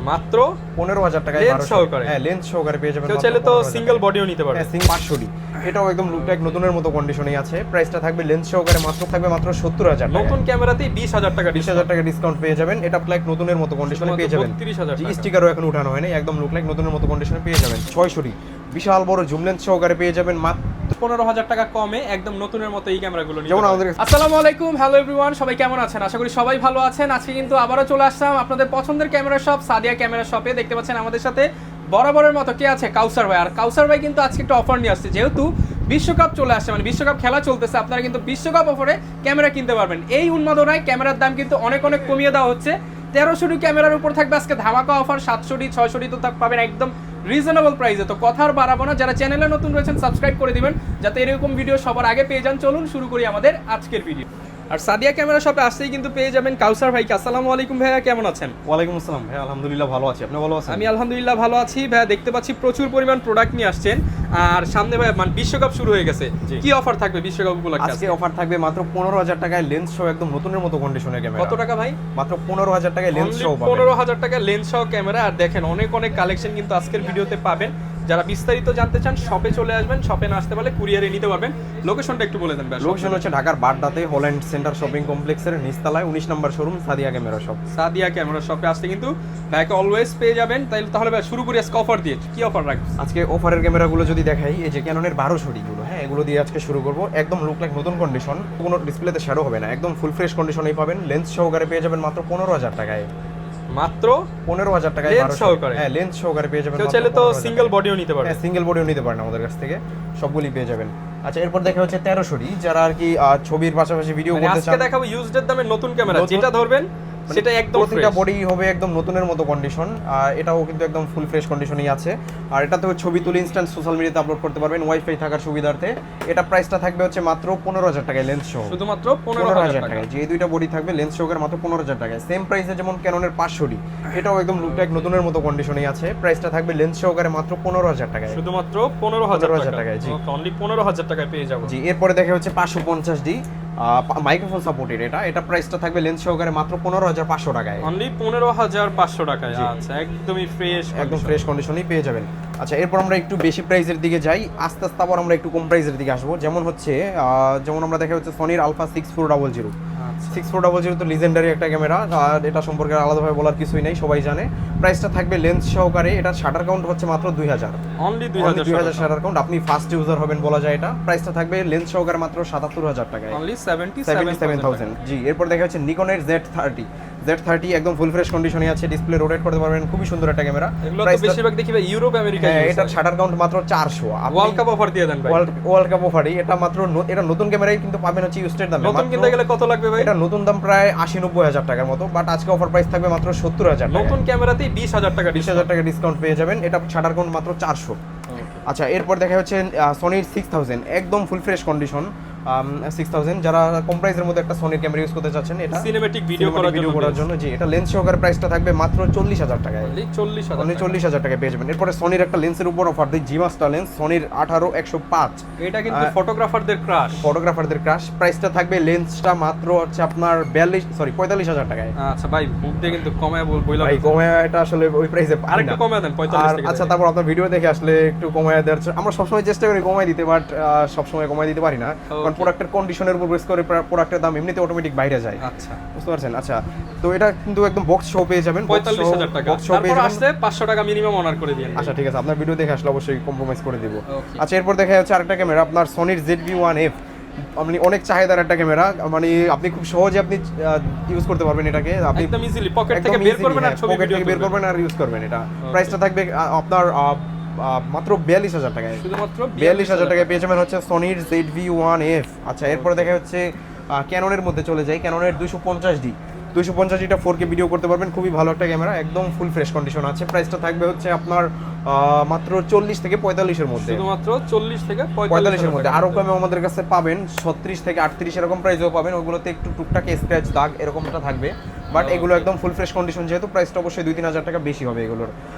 মাত্র 15,000 টাকায় লেন্স সহকারে। হ্যাঁ, লেন্স সহকারে পেয়ে যাবেন। কেউ চাইলে তো সিঙ্গেল বডিও নিতে পারবে। হ্যাঁ, 500D এটাও একদম লুকটাক নতুনের মতো কন্ডিশনেই আছে। প্রাইসটা থাকবে লেন্স সহকারে মাত্র 70,000 টাকা। নতুন ক্যামেরাতেই 20,000 টাকা 20,000 টাকা ডিসকাউন্ট পেয়ে যাবেন। এটা লাইক নতুনের মতো কন্ডিশনে পেয়ে যাবেন। 30,000 টাকা। স্টিকারও এখন উঠানো হয়নি, একদম লুক লাইক নতুনের মতো কন্ডিশনে পেয়ে যাবেন। 600D বিশাল বড় জুম লেন্স সহকারে পেয়ে যাবেন মাত্র 15,000 টাকা কমে একদম নতুনের মতো এই ক্যামেরাগুলো নিতে যেমন পারবেন। আমাদের আসসালামু আলাইকুম, হ্যালো এভরিওয়ান, সবাই কেমন আছেন? আশা করি সবাই ভালো আছেন। আজকে কিন্তু আবারও চলে আসলাম আপনাদের পছন্দের ক্যামেরা শপ সাদিয়া ক্যামেরা শপে। দেখতে পাচ্ছেন আমাদের সাথে বরাবরের মতো কে আছে? কাউসার ভাই। আর কাউসার ভাই কিন্তু আজকে একটা অফার নিয়ে আসছে, যেহেতু বিশ্বকাপ চলে আসছে, মানে বিশ্বকাপ খেলা চলতেছে, আপনারা কিন্তু বিশ্বকাপ অফারে ক্যামেরা কিনতে পারবেন। এই উন্মাদনায় ক্যামেরার দাম কিন্তু অনেক কমিয়ে দেওয়া হচ্ছে। 1300D ক্যামেরার উপর থাকবে আজকে ধামাকা অফার। 700D 600D তো পাবেন একদম রিজনেবল প্রাইসে। তো কথা আর বাড়াবো না, যারা চ্যানেলে নতুন রয়েছেন সাবস্ক্রাইব করে দিবেন যাতে এরকম ভিডিও সবার আগে পেয়ে যান। চলুন শুরু করি আমাদের আজকের ভিডিও। আর সাদিয়া ক্যামেরা শপে আসতেই কিন্তু পেয়ে যাবেন কাউসার ভাইকে। আসসালামু আলাইকুম ভাইয়া, কেমন আছেন? ওয়ালাইকুম আসসালাম ভাই, আলহামদুলিল্লাহ ভালো আছি। আপনি ভালো আছেন? আমি আলহামদুলিল্লাহ ভালো আছি ভাইয়া। দেখতে পাচ্ছি প্রচুর পরিমাণ প্রোডাক্ট নিয়ে আসছেন, আর সামনে ভাইয়া মানে বিশ্বকাপ শুরু হয়ে গেছে। কি অফার থাকবে বিশ্বকাপ উপলক্ষে? আজকে অফার থাকবে মাত্র 15,000 টাকায় লেন্স সহ একদম নতুনের মতো কন্ডিশনের ক্যামেরা। কত টাকা ভাই? মাত্র 15,000 টাকায় লেন্স সহ পাবেন। 15,000 টাকা লেন্স সহ ক্যামেরা। আর দেখেন অনেক কালেকশন কিন্তু আজকের ভিডিওতে পাবেন। যারা বিস্তারিত জানতে চান শপে চলে আসবেন, শপে না আসতে পারলে কুরিয়ারে নিতে পারবেন। লোকেশনটা একটু বলে দেন ভাই। লোকেশন হচ্ছে ঢাকার বাড্ডাতে হল্যান্ড সেন্টার শপিং কমপ্লেক্সের নিচতলায় 19 নম্বর showroom Sadia camera shop. Sadia camera শপে আসতে কিন্তু ভাইকে অলওয়েজ পেয়ে যাবেন। তাহলে ভাই শুরু করি আজকে অফার দিয়ে। কি অফার রাখবেন আজকে? অফারের ক্যামেরাগুলো যদি দেখাই, এই যে ক্যাননের 1200D গুলো, হ্যাঁ, এগুলো দিয়ে আজকে শুরু করব। একদম লুক লাইক নতুন কন্ডিশন, কোনো ডিসপ্লেতে শ্যাডো হবে না, একদম ফুল ফ্রেশ কন্ডিশনেই পাবেন। লেন্স সহকারে পেয়ে যাবেন মাত্র 15,000 টাকায়। মাত্র 15,000 টাকায় লেন্স সহকারে। হ্যাঁ, লেন্স সহকারে পেয়ে যাবেন। কেউ চাইলে তো সিঙ্গেল বডিও নিতে পারবে। হ্যাঁ, সিঙ্গেল বডিও নিতে পারেন আমাদের কাছ থেকে, সবগুলি পেয়ে যাবেন। আচ্ছা, এরপর দেখা হচ্ছে 1300D, যারা আর কি ছবির পাশাপাশি ভিডিও মানে করতে আজকে চান। দেখাবো ইউজড এর দামে নতুন ক্যামেরা, যেটা ধরবেন সেটা একদম প্রত্যেকটা ফ্রেশ। বডি হবে একদম নতুনের মতো কন্ডিশন, আর এটাও কিন্তু একদম ফুল ফ্রেশ কন্ডিশনেই আছে। আর এটাতে ছবি তুলে ইনস্ট্যান্ট সোশ্যাল মিডিয়াতে আপলোড করতে পারবেন ওয়াইফাই থাকার সুবিধার্থে। এটা প্রাইসটা থাকবে হচ্ছে মাত্র 15,000 টাকায় লেন্স সহ। শুধুমাত্র 15,000 টাকা। টাকায় যে দুইটা বডি থাকবে লেন্স সহকারে মাত্র 15,000 টাকায়। সেম প্রাইসে যেমন ক্যাননের 500D, এটাও একদম লুকটাক নতুনের মতো কন্ডিশনেই আছে। প্রাইসটা থাকবে লেন্স সহকারে মাত্র 15,000 টাকায়। শুধুমাত্র 15,000 টাকায়, জি। অনলি 15,000 টাকায় পেয়ে যাবো। জি, এরপরে দেখা হচ্ছে 550D মাইক্রোফোন সাপোর্টেড। এটা প্রাইসটা থাকবে লেন্স সহকারে মাত্র 15,500 টাকায়। অনলি 15,500 টাকায়। আচ্ছা, একদমই ফ্রেশ, একদম ফ্রেশ কন্ডিশনেই পেয়ে যাবেন। আচ্ছা, এরপর আমরা একটু বেশি প্রাইসের দিকে যাই, আস্তে আস্তে আবার আমরা একটু কম প্রাইসের দিকে আসবো। যেমন হচ্ছে যেমন আমরা দেখা হচ্ছে সনির আলফা 6400। 6400 তো লিজেন্ডারি একটা ক্যামেরা, আর এটা সম্পর্কে আলাদাভাবে বলার কিছুই নেই, সবাই জানে। প্রাইসটা থাকবে লেন্স সহকারে, এটার শাটার কাউন্ট হচ্ছে মাত্র 2000। অনলি 2000 শাটার কাউন্ট, আপনি ফার্স্ট ইউজার হবেন বলা যায় এটা। প্রাইসটা থাকবে লেন্স সহকারে মাত্র 77,000 টাকায়। অনলি 77,000। জি, এরপর দেখা যাচ্ছে নিকনের Z30 একদম ফুল ফ্রেশ কন্ডিশনে আছে, ডিসপ্লে রোটেট করতে পারবেন, খুবই সুন্দর একটা ক্যামেরা। এগুলো তো বেশিরভাগ দেখি ভাই ইউরোপ আমেরিকা। হ্যাঁ, এটার শাটার কাউন্ট মাত্র 400। ওয়ার্ল্ড কাপ অফার দিয়ে দেন ভাই। ওয়ার্ল্ড কাপ অফারই এটা মাত্র এটা নতুন ক্যামেরাই কিন্তু পাবেন হচ্ছে ইউজড দামে। নতুন কিনতে গেলে কত লাগবে ভাই? এটা নতুন দাম প্রায় 80-90,000 টাকার মতো, বাট আজকে অফার প্রাইস থাকবে মাত্র 70,000 টাকা। নতুন ক্যামেরাতেই 20,000 টাকা 20,000 টাকা ডিসকাউন্ট পেয়ে যাবেন। এটা শাটার কাউন্ট মাত্র 400। আচ্ছা, এরপর দেখা হচ্ছে সনির 6000, একদম ফুল ফ্রেশ কন্ডিশন 6000। যারা কম প্রাইসের মধ্যে একটা সনির ক্যামেরা ইউজ করতে চাচ্ছেন, এটা সিনেম্যাটিক ভিডিও করার জন্য, জি, এটা লেন্স সহকারে প্রাইসটা থাকবে মাত্র 40,000 টাকায়। অনলি 40,000 টাকায় পেয়ে যাবেন। এরপরে সনির একটা লেন্সের উপর অফার দিই, জি মাস্টার লেন্স সনির 18-105। এটা কিন্তু ফটোগ্রাফারদের ক্রাশ। প্রাইসটা থাকবে লেন্সটা মাত্র হচ্ছে আপনার 45,000 টাকায়। আচ্ছা ভাই, মুখ দিয়ে কিন্তু কমায় বইলা ভাই, কমায় এটা আসলে ওই প্রাইসে আরেকটু কমায় দেন 45 টাকা। আচ্ছা, তারপর আপনার ভিডিও দেখে আসলে একটু কমায় দেওয়ার আমরা সবসময় চেষ্টা করি কমায় দিতে, বাট সবসময় কমায় দিতে পারি না, কারণ প্রোডাক্টের কন্ডিশনের উপর বেস করে প্রোডাক্টের দাম এমনিতে অটোমেটিক বাইরে যায়। আচ্ছা, বুঝতে পারছেন? আচ্ছা, তো এটা কিন্তু একদম বক্স শো পেয়ে যাবেন। 45,000 টাকা। তারপর আসলে 500 টাকা মিনিমাম অনার করে দিন। আচ্ছা, ঠিক আছে, আপনার ভিডিও দেখে আসলে অবশ্যই কম্প্রোমাইজ করে দিব। আচ্ছা, এরপর দেখা যাচ্ছে আরেকটা ক্যামেরা আপনার সনির ZV-1F। আপনি অনেক চাহিদার একটা ক্যামেরা, মানে আপনি খুব সহজে আপনি ইউজ করতে পারবেন এটাকে। আপনি একদম ইজিলি পকেট থেকে বের করবেন আর ছবি ভিডিও বের করবেন আর ইউজ করবেন। এটা প্রাইসটা থাকবে আপনার মাত্র 42,000 টাকায়। শুধুমাত্র 42,000 টাকায় পেয়ে যাবেন হচ্ছে সনির ZV-1F। আচ্ছা, এরপরে দেখা হচ্ছে ক্যাননের মধ্যে চলে যাই, ক্যাননের 250D 4K ভিডিও করতে পারবেন, খুবই ভালো একটা ক্যামেরা, একদম ফুল ফ্রেশ কন্ডিশন আছে। প্রাইসটা থাকবে হচ্ছে আপনার মাত্র 40 থেকে 45-এর মধ্যে। শুধুমাত্র 40 থেকে 45-এর মধ্যে। আরো কমে আমাদের কাছে পাবেন 36 থেকে 38 এরকম প্রাইসেও পাবেন। ওগুলোতে একটু টুকটাক স্ক্র্যাচ দাগ এরকমটা থাকবে, বাট এগুলো একদম ফুল ফ্রেশ কন্ডিশন, যেহেতু প্রাইসটা অবশ্যই 2-3 হাজার টাকা বেশি হবে এগুলোর।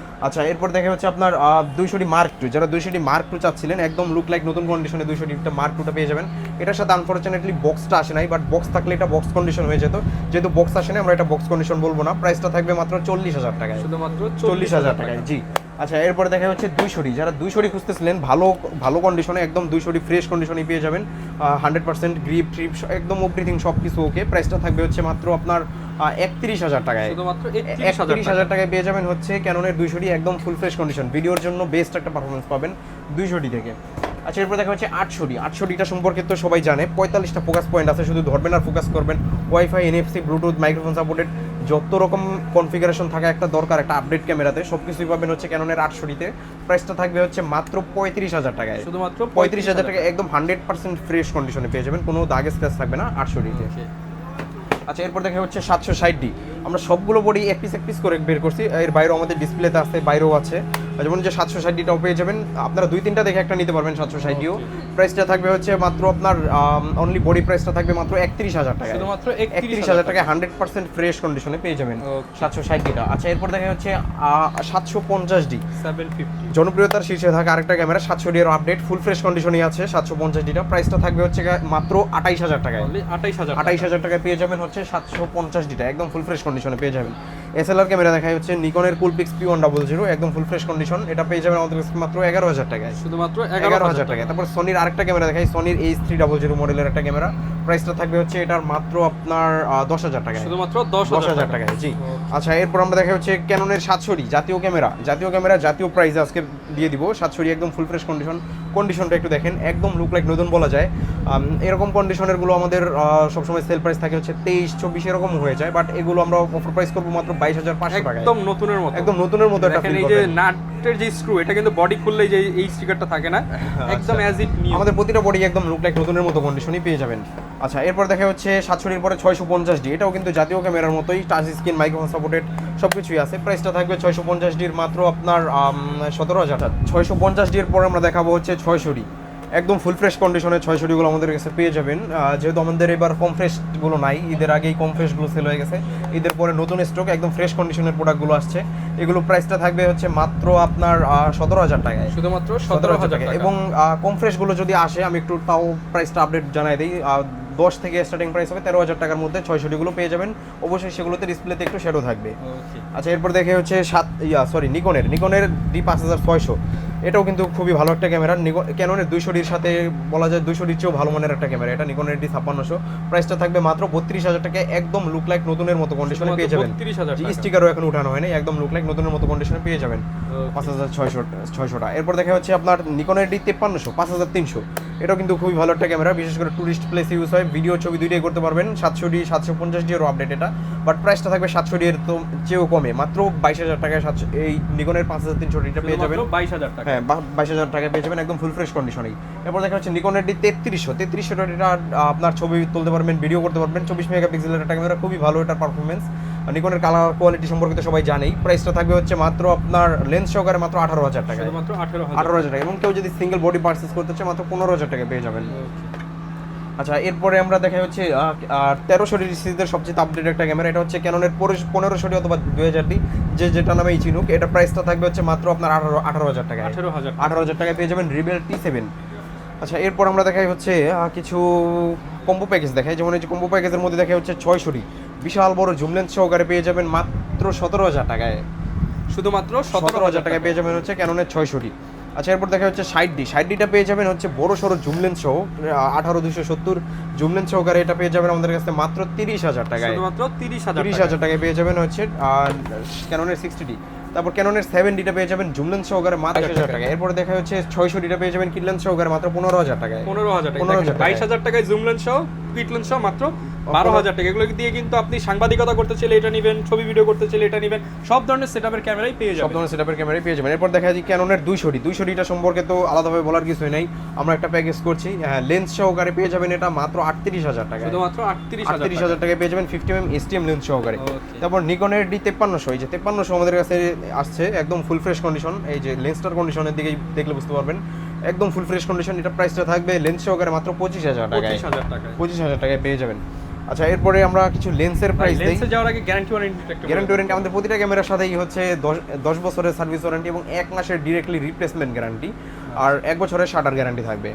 আচ্ছা এরপর দেখা হচ্ছে আপনার 200 মার্ক টু, যারা 200 মার্ক টু চাচ্ছিলেন একদম লুক লাইক নতুন কন্ডিশনে 200 মার্ক টুটা পেয়ে যাবেন। এটার সাথে আনফরচুনেটলি বক্সটা আসে নাই, বাট বক্স থাকলে এটা বক্স কন্ডিশন হয়ে যেত, যেহেতু বক্স আসে না আমরা এটা বক্স কন্ডিশন বলবো না। প্রাইসটা থাকবে মাত্র 40,000 টাকায়, শুধুমাত্র 40,000 টাকায়। জি আচ্ছা এরপরে দেখা হচ্ছে 200, যারা 200 খুঁজতেছিলেন ভালো ভালো কন্ডিশনে একদম 200 ফ্রেশ কন্ডিশনে পেয়ে যাবেন। 100% গ্রিপ ট্রিপ একদম এভরিথিং সব কিছু ওকে। প্রাইসটা থাকবে হচ্ছে মাত্র আপনার 31,000 টাকায়, শুধুমাত্র 31,000 টাকায় পেয়ে যাবেন হচ্ছে ক্যাননের 200 একদম ফুল ফ্রেশ কন্ডিশন। ভিডিওর জন্য বেস্ট একটা পারফরমেন্স পাবেন 200 থেকে। আচ্ছা এরপর দেখা হচ্ছে 800টা সম্পর্কে তো সবাই জানে, 45টা ফোকাস পয়েন্ট আছে, শুধু ধরবেন আর ফোকাস করবেন। Wifi, NFC, Bluetooth, microphone supported যত রকম কনফিগারেশন থাকা একটা দরকার একটা আপডেট ক্যামেরাতে সব কিছুই পাবেন হচ্ছে ক্যাননের 800তে। প্রাইসটা থাকবে হচ্ছে মাত্র 35,000 টাকায়, শুধুমাত্র 35,000 টাকা একদম 100% ফ্রেশ কন্ডিশনে পেয়ে যাবেন, কোনো দাগ স্ক্র্যাচ থাকবে না 800তে। আচ্ছা এরপর দেখা হচ্ছে 760D। আমরা সবগুলো বডি এক পিস করে বের করছি, এর বাইরেও আমাদের ডিসপ্লেতে আছে, বাইরেও আছে। যেমন যে 760Dটাও পেয়ে যাবেন আপনারা 2-3টা দেখে একটা নিতে পারবেন 760Dও। প্রাইসটা থাকবে হচ্ছে মাত্র আপনার অনলি বডি প্রাইসটা থাকবে মাত্র 31,000 টাকা, শুধুমাত্র 31,000 টাকায় 100% ফ্রেশ কন্ডিশনে পেয়ে যাবেন 760Dটা। আচ্ছা এরপর দেখা হচ্ছে 750D, 750 জনপ্রিয়তার শীর্ষে থাকা আরেকটা ক্যামেরা। 700D এর আপডেট ফুল ফ্রেশ কন্ডিশনই আছে 750Dটা। প্রাইসটা থাকবে হচ্ছে মাত্র 28,000 টাকায়, 28,000 টাকায় পেয়ে যাবেন হচ্ছে 750Dটা একদম ফুল ফ্রেশ কন্ডিশনে পেয়ে যাবেন। এসএলআর ক্যামেরা দেখাই হচ্ছে নিকনের কুলপিক্স P100 একদম ফুল ফ্রেশ কন্ডিশন, এটা পেয়ে যাবেন আমাদের কাছে মাত্র 11,000 টাকায়, শুধুমাত্র 11,000 টাকায়। তারপর সোনির আরেকটা ক্যামেরা দেখাই, সোনির H300 মডেলের একটা ক্যামেরা। প্রাইসটা থাকবে হচ্ছে এটার মাত্র আপনার 10,000 টাকায়, শুধুমাত্র 10,000 টাকায়। জি আচ্ছা এরপর আমরা দেখা হচ্ছে ক্যাননের 700D জাতীয় ক্যামেরা, জাতীয় প্রাইসে আজকে দিয়ে দিব 700D একদম ফুল ফ্রেশ কন্ডিশনটা একটু দেখেন, একদম লুক লাইক নতুন বলা যায়। এরকম কন্ডিশনের গুলো আমাদের সবসময় সেল প্রাইস থাকে হচ্ছে 23-24 এরকম হয়ে যায়, বাট এগুলো আমরা অফার প্রাইস করবো মাত্র 22,500 টাকায়, একদম নতুনের মতো, একদম নতুনের মতো একটা দেখেন ফিল এই যে করবেন। নাটের যে স্ক্রু এটা কিন্তু বডি খুললেই যে এই স্টিকারটা থাকে না, একদম অ্যাজ ইট নিউ। আমাদের প্রতিটা বডি একদম লুক লাইক নতুনের মতো কন্ডিশনই পেয়ে যাবেন। আচ্ছা এরপর দেখা হচ্ছে 700 পরে 650D, এটাও কিন্তু জাতীয় ক্যামেরার মতোই, টাচ স্ক্রিন, মাইক্রোফোন সাপোর্টেড সবকিছুই আছে। প্রাইসটা থাকবে 650D মাত্র আপনার 17,000। 650D এর পর আমরা দেখাবো হচ্ছে 600D একদম ফুল ফ্রেশ কন্ডিশনে 600D গুলো আমাদের কাছে পেয়ে যাবেন। যেহেতু আমাদের এবার কম ফ্রেশ গুলো নাই, ঈদের আগেই কম ফ্রেশ গুলো সেল হয়ে গেছে, ঈদের পরে নতুন স্টক একদম ফ্রেশ কন্ডিশনের প্রোডাক্টগুলো আসছে। এগুলো প্রাইসটা থাকবে হচ্ছে মাত্র আপনার 17,000 টাকায়, শুধুমাত্র 17,000 টাকা। এবং কম ফ্রেশ গুলো যদি আসে আমি একটু তাও প্রাইসটা আপডেট জানাই দিই, 10 থেকে স্টার্টিং প্রাইস হবে 13,000 টাকার মধ্যে 600D গুলো পেয়ে যাবেন। অবশ্যই সেগুলোতে ডিসপ্লেতে একটু শ্যাডো থাকবে। আচ্ছা এরপর দেখে হচ্ছে নিকনের D5600, এটাও কিন্তু খুবই ভালো একটা ক্যামেরা। ক্যাননের 200Dর সাথে বলা যায় 200Dর চেয়েও ভালো মানের একটা ক্যামেরা এটা, নিকনের D5600। প্রাইসটা থাকবে মাত্র 32,000 টাকায়, একদম লুক লাইক নতুনের মতো কন্ডিশনে পেয়ে যাবেন। 32,000 টাকা, স্টিকারও এখন উঠানো হয়নি, একদম লুক লাইক নতুনের মতো কন্ডিশনে পেয়ে যাবেন 5,600 এরপর দেখা হচ্ছে আপনার নিকনের D5300 5300, এটাও কিন্তু খুবই ভালো একটা ক্যামেরা, বিশেষ করে টুরিস্ট প্লেসে ইউজ হয়, ভিডিও ছবি দুইটাই করতে পারবেন। 700D 750D এরও আপডেট এটা, বাট প্রাইসটা থাকবে 700D এর তো চেয়েও কমে, মাত্র 22,000 টাকায় এই নিকনের 5300Dটা পেয়ে যাবেন 22,000 টাকা। হ্যাঁ 22,000 টাকায় পেয়ে যাবেন একদম ফুল ফ্রেশ কন্ডিশনেই। এরপর দেখা হচ্ছে নিকনের D3300 আপনার ছবি তুলতে পারবেন, ভিডিও করতে পারবেন, 24 মেগাপিক্সেলের একটা ক্যামেরা, খুবই ভালো এটার পারফরমেন্স। নিকনের কালার কোয়ালিটি সম্পর্কে তো সবাই জানেই। প্রাইসটা থাকবে হচ্ছে মাত্র আপনার লেন্স সহকারে মাত্র 18,000 টাকা, শুধুমাত্র 18,000 টাকা, এবং কেউ যদি সিঙ্গেল বডি পারচেজ করতে চায় মাত্র 15,000 টাকা পেয়ে যাবেন। আচ্ছা এরপরে আমরা দেখা হচ্ছে 1300D সিরিজের সবচেয়ে আপডেট একটা ক্যামেরা, এটা হচ্ছে ক্যাননের 1500D অথবা 2000D যেটা নামে চিনুক। এটা প্রাইসটা থাকবে হচ্ছে মাত্র আপনার 18,000 টাকা, 18,000 টাকায় পেয়ে যাবেন রিবেল T7। আচ্ছা এরপর আমরা দেখাই হচ্ছে কিছু কম্বো প্যাকেজ দেখাই, যেমন এই যে কম্বো প্যাকেজের মধ্যে দেখা হচ্ছে 600D বিশাল বড় জুম লেন্স সহকারে পেয়ে যাবেন মাত্র 17,000 টাকায়, শুধুমাত্র 17,000 টাকায় পেয়ে যাবেন হচ্ছে ক্যাননের 600D। আচ্ছা এরপর দেখা হচ্ছে 60টা পেয়ে যাবেন হচ্ছে বড় সড়ো জুম লেন্স সহ 18-270 জুম লেন্স সহকারে, এটা পেয়ে যাবেন আমাদের কাছে মাত্র 30,000 টাকায়, শুধুমাত্র 30,000 টাকায় পেয়ে যাবেন হচ্ছে ক্যাননের 60D। তারপর ক্যাননের 7Dটা পেয়ে যাবেন জুম লেন্স সহকারে মাত্র 22,000 টাকায়। এরপর দেখা হচ্ছে 600Dটা পেয়ে যাবেন কিট লেন্স সহকারে মাত্র 15,000 টাকায়, 15,000 টাকা, 22,000 টাকায় জুম লেন্স সহ কিট লেন্স সহ মাত্র 12,000 টাকা। এগুলো দিয়ে কিন্তু আপনি সাংবাদিকতা করতে চাইলে এটা নেবেন, ছবি ভিডিও করতে চাইলে এটা নেবেন, সব ধরনের সেটআপের ক্যামেরাই পেয়ে যাবেন, সব ধরনের সেটআপের ক্যামেরাই পেয়ে যাবেন। এরপর দেখা যায় ক্যাননের 200Dটা সম্পর্কে তো আলাদাভাবে বলার কিছুই নাই, আমরা একটা প্যাকেজ করছি লেন্স সহকারে পেয়ে যাবেন এটা মাত্র 38,000 টাকা, শুধুমাত্র 38,000 টাকায় পেয়ে যাবেন 50mm STM লেন্স সহকারে। তারপর নিকনের D5300, এই যে 5300 আমাদের কাছে আসছে একদম ফুল ফ্রেশ কন্ডিশন, এই যে লেন্সটার কন্ডিশনের দিকে দেখলে বুঝতে পারবেন একদম ফুল ফ্রেশ কন্ডিশন। এটা প্রাইসটা থাকবে লেন্স সহকারে মাত্র 25,000 টাকায়, 25,000 টাকায় 25,000 টাকায় পেয়ে যাবেন। আচ্ছা এরপরে আমরা কিছু লেন্সের প্রাইস দেই। লেন্সে যাওয়ার আগে গ্যারান্টি ওয়ারেন্টি একটু গ্যারান্টি ওয়ারেন্টি আমাদের প্রতিটা ক্যামেরার সাথেই হচ্ছে 10 বছরের সার্ভিস ওয়ারেন্টি এবং 1 মাসের ডিরেক্টলি রিপ্লেসমেন্ট গ্যারান্টি আর 1 বছরের শাটার গ্যারান্টি থাকবে।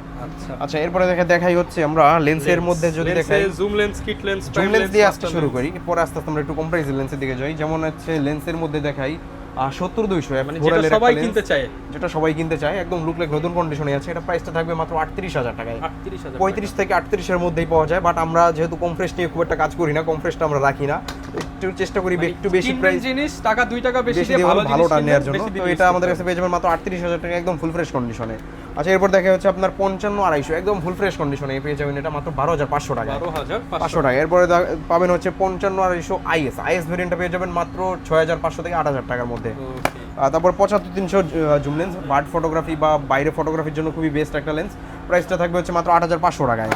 আচ্ছা এরপরে দেখাই হচ্ছে আমরা লেন্সের মধ্যে যদি দেখাই zoom lens, kit lens, zoom lens দিয়ে আজকে শুরু করি, পরে আস্তে আস্তে আমরা একটু কম প্রাইসের লেন্সের দিকে যাই। যেমন হচ্ছে লেন্সের মধ্যে দেখাই 70-200 মানে যেটা সবাই কিনতে চায়, যেটা সবাই কিনতে চায়, একদম লুক লাইক নতুন কন্ডিশনে আছে। এটা প্রাইসটা থাকবে মাত্র 38,000 টাকায়। 35 থেকে 38 এর মধ্যেই পাওয়া যায়, বাট আমরা যেহেতু কম ফ্রেশ নিয়ে খুব একটা কাজ করি না, কম ফ্রেশটা আমরা রাখি না, একটু চেষ্টা করি একটু বেশি প্রাইস জিনিস টাকা 2 টাকা বেশি দিয়ে ভালোটা নেওয়ার জন্য। তো এটা আমাদের কাছে পেয়ে যাবেন মাত্র 38,000 টাকা একদম ফুল ফ্রেশ কন্ডিশনে। আচ্ছা এরপর দেখা হচ্ছে আপনার 55-250 একদম ফুল ফ্রেশ কন্ডিশনে পেয়ে যাবেন এটা মাত্র 12,500 টাকা। 12,500 টাকা। এরপরে পাবেন হচ্ছে 55-250 আইএস ভেরিয়েন্টটা পেয়ে যাবেন মাত্র 6,500 থেকে 8,000 টাকার মধ্যে। তারপর 75-300 জুম লেন্স, বার্ড ফটোগ্রাফি বা বাইরে ফটোগ্রাফির জন্য খুবই বেস্ট একটা লেন্স, প্রাইসটা থাকবে হচ্ছে মাত্র 8,500 টাকায়।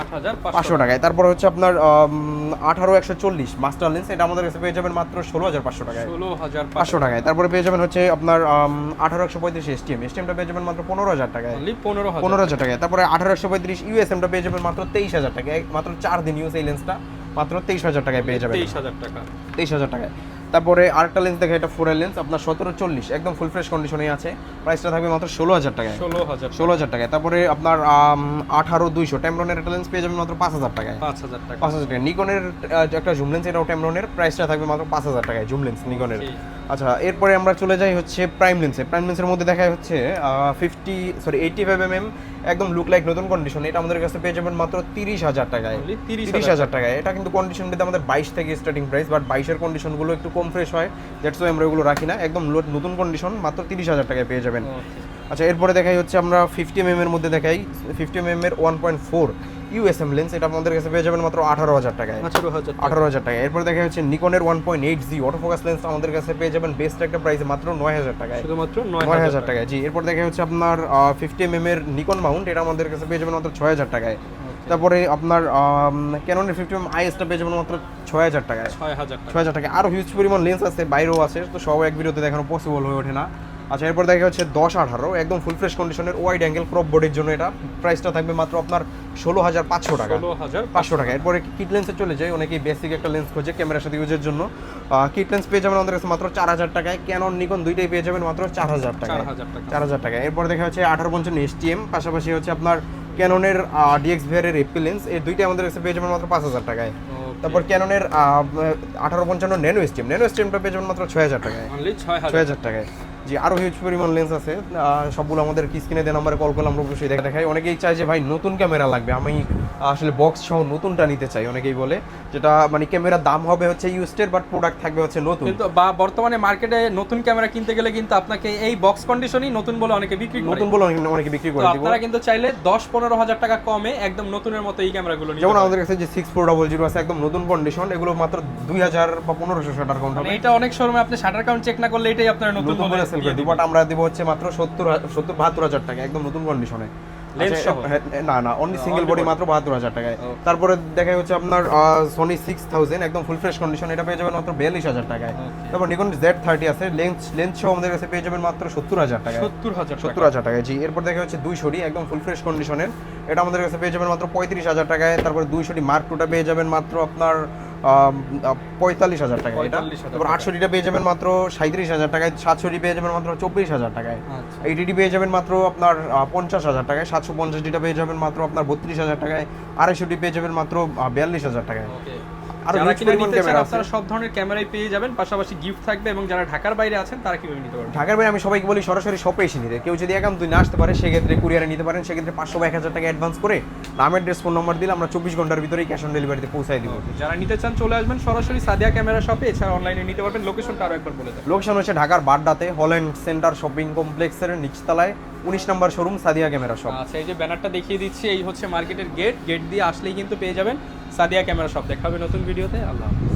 500 টাকায়। তারপর হচ্ছে আপনার 18-140 মাস্টার লেন্স, এটা আমাদের কাছে পেয়ে যাবেন মাত্র 16,500 টাকায়। 16,500 টাকায়। তারপরে পেয়ে যাবেন হচ্ছে আপনার 18-135 এসটিএমটা পেয়ে যাবেন মাত্র 15,000 টাকায়। 15,000 টাকায়। তারপরে 18-135 ইউএসএমটা পেয়ে যাবেন মাত্র 23,000 টাকায়। মাত্র 4 দিন ইউজ এই লেন্সটা মাত্র 23,000 টাকায় পেয়ে যাবেন। 23,000 টাকায়। তারপরে আরেকটা লেন্স দেখে, এটা ফোরের লেন্স আপনার 17-40 একদম ফুল ফ্রেশ কন্ডিশনেই আছে, প্রাইসটা থাকবে মাত্র 16,000 টাকায়। 16,000 টাকায়। তারপরে আপনার 18-200 ট্যামরনের একটা লেন্স পেয়ে যাবেন মাত্র 5,000 টাকায়। 5,000 টাকা। নিকনের একটা জুম লেন্স, এটাও ট্যামরনের, প্রাইসটা থাকবে মাত্র 5,000 টাকায় জুম লেন্স নিকনের। আচ্ছা এরপরে আমরা চলে যাই হচ্ছে প্রাইম লেন্সে। প্রাইম লেন্সের মধ্যে দেখা হচ্ছে 85 mm একদম লুক লাইক নতুন কন্ডিশন, এটা আমাদের কাছে পেয়ে যাবেন মাত্র 30,000 টাকায়। 30,000 টাকায়। এটা কিন্তু কন্ডিশন পেতে আমাদের 22 থেকে স্টার্টিং প্রাইস, বাট 22-এর কন্ডিশনগুলো একটু কম ফ্রেশ হয়, দ্যাটস ওয়াই আমরা এগুলো রাখি না। একদম নতুন কন্ডিশন মাত্র 30,000 টাকায় পেয়ে যাবেন। আচ্ছা এরপরে দেখাই হচ্ছে আমরা 50 mm এর মধ্যে দেখাই 50 mm এর 1.4 ইউএসএম লেন্স, এটা আমাদের কাছে পেয়ে যাবেন মাত্র 18,000 টাকায়। 18,000 টাকায়। এরপর দেখা হচ্ছে নিকনের 1.8G অটোফোকাস লেন্স, আমাদের কাছে পেয়ে যাবেন বেস্ট একটা প্রাইসে মাত্র 9,000 টাকায়। শুধুমাত্র 9,000 টাকায়। জি এরপর দেখা হচ্ছে আপনার 50 mm এর নিকন মাউন্ট, এটা আমাদের কাছে পেয়ে যাবেন মাত্র 6,000 টাকায়। তারপরে আপনার ক্যাননের 50 mm আইএসটা পেয়ে যাবেন মাত্র 6,000 টাকায়। 6,000 টাকায়। আরও হিউজ পরিমাণ লেন্স আছে, বাইরেও আছে, তো সব এক ভিডিওতে দেখানো পসিবল হয়ে ওঠে না। আচ্ছা এরপর দেখা হচ্ছে 10-18 একদম ফুল ফ্রেশ কন্ডিশনের ওয়াইড অ্যাঙ্গেল ক্রপ বোর্ডের জন্য, এটা প্রাইসটা থাকবে মাত্র আপনার 16,500 টাকা। 16,500 টাকা। এরপরে কিট লেন্সে চলে যায়, অনেকেই বেসিক একটা লেন্স খোঁজে ক্যামেরার সাথে ইউজের জন্য। কিট লেন্স পেয়ে যাবেন আমাদের কাছে মাত্র 4,000 টাকায়। ক্যানন নিকন দুইটাই পেয়ে যাবেন মাত্র 4,000 টাকায়। 4,000 টাকায়। এরপর দেখা হচ্ছে 18-55 এসটিএম, পাশাপাশি হচ্ছে আপনার ক্যাননের DXVR এর এপি লেন্স, এই দুইটাই আমাদের কাছে পেয়ে যাবেন মাত্র 5,000 টাকায়। তারপর ক্যাননের 18-55 ন্যানো এসটিএমটা পেয়ে যাবেন মাত্র 6,000 টাকায়। 6,000 টাকায়। জি আরও হিউজ পরিমাণ লেন্স আছে, সবগুলো আমাদের স্ক্রিনে দেওয়া নাম্বারে কল করলে আমরা অবশ্যই দেখাই। অনেকেই চাই যে ভাই নতুন ক্যামেরা লাগবে, আমি আসলে বক্স সহ নতুনটা নিতে চাই, অনেকেই বলে, যেটা মানে ক্যামেরার দাম হবে হচ্ছে ইউজড বাট প্রোডাক্ট থাকবে হচ্ছে নতুন। কিন্তু বা বর্তমানে মার্কেটে নতুন ক্যামেরা কিনতে গেলে কিন্তু আপনাকে এই বক্স কন্ডিশনই নতুন বলে অনেকে বিক্রি করে, নতুন বলে অনেকে বিক্রি করে দিব। আপনারা কিন্তু চাইলে 10-15 হাজার টাকা কমে একদম নতুনের মতো এই ক্যামেরাগুলো নিতে, যেমন আমাদের কাছে যে 6400 আছে একদম নতুন কন্ডিশন, এগুলো মাত্র 2,000 বা 1,500 শাটার কাউন্ট হবে। এটা অনেক শোরুমে আপনি শাটার কাউন্ট চেক না করলে এটাই আপনারা নতুন বলে সেল করে দিব, বাট আমরা দিব হচ্ছে মাত্র 72,000 টাকা একদম নতুন কন্ডিশনে। না অনলি সিঙ্গেল বডি মাত্র 72,000 টাকায়। তারপরে দেখা হচ্ছে আপনার সনি 6000 একদম ফুল ফ্রেশ কন্ডিশন, এটা পেয়ে যাবেন মাত্র 42,000 টাকায়। তারপর নিকন Z30 আছে লেন্স সহ আমাদের কাছে পেয়ে যাবেন মাত্র 70,000 টাকায়। 70,000 টাকায়। জি এরপর দেখা হচ্ছে 200 একদম ফুল ফ্রেশ কন্ডিশনের, এটা আমাদের কাছে পেয়ে যাবেন মাত্র 35,000 টাকায়। তারপর 200 মার্ক 2টা পেয়ে যাবেন মাত্র আপনার 45,000 টাকায়। এটা তারপর 800টা পেয়ে যাবেন মাত্র 37,000 টাকায়। 700 পেয়ে যাবেন মাত্র 24,000 টাকায়। 80 পেয়ে যাবেন মাত্র আপনার 50,000 টাকায়। 750টা পেয়ে যাবেন মাত্র আপনার 32,000 টাকায়। 250 পেয়ে যাবেন মাত্র 42,000 টাকায়। আর যারা কিনা নিতে চান আপনারা সব ধরনের ক্যামেরাই পেয়ে যাবেন, পাশাপাশি গিফট থাকবে। এবং যারা ঢাকার বাইরে আছেন তারা কিভাবে নিতে পারবেন? ঢাকার বাইরে আমি সবাইকে বলি সরাসরি শপে এসে নিতে। কেউ যদি একান্তই না আসতে পারে সেক্ষেত্রে কুরিয়ারে নিতে পারেন, সেক্ষেত্রে 500 বা 1,000 টাকা অ্যাডভান্স করে নাম অ্যাড্রেস ফোন নাম্বার দিলে আমরা 24 ঘন্টার ভিতরেই ক্যাশ অন ডেলিভারিতে পৌঁছাই দিব। যারা নিতে চান চলে আসবেন সরাসরি সাদিয়া ক্যামেরা শপে, এছাড়া অনলাইনে নিতে পারবেন। লোকেশনটা আরো একবার বলে দেন। লোকেশন হচ্ছে ঢাকার বাড্ডাতে হল্যান্ড সেন্টার শপিং কমপ্লেক্সের নিচতলায় 19 নম্বর শোরুম সাদিয়া ক্যামেরা শপ। আচ্ছা এই যে ব্যানারটা দেখিয়ে দিচ্ছি, এই হচ্ছে মার্কেটের গেট দিয়ে আসলেই কিন্তু পেয়ে যাবেন সাদিয়া ক্যামেরা শপ। দেখা হবে নতুন ভিডিওতে। আল্লাহ হাফেজ।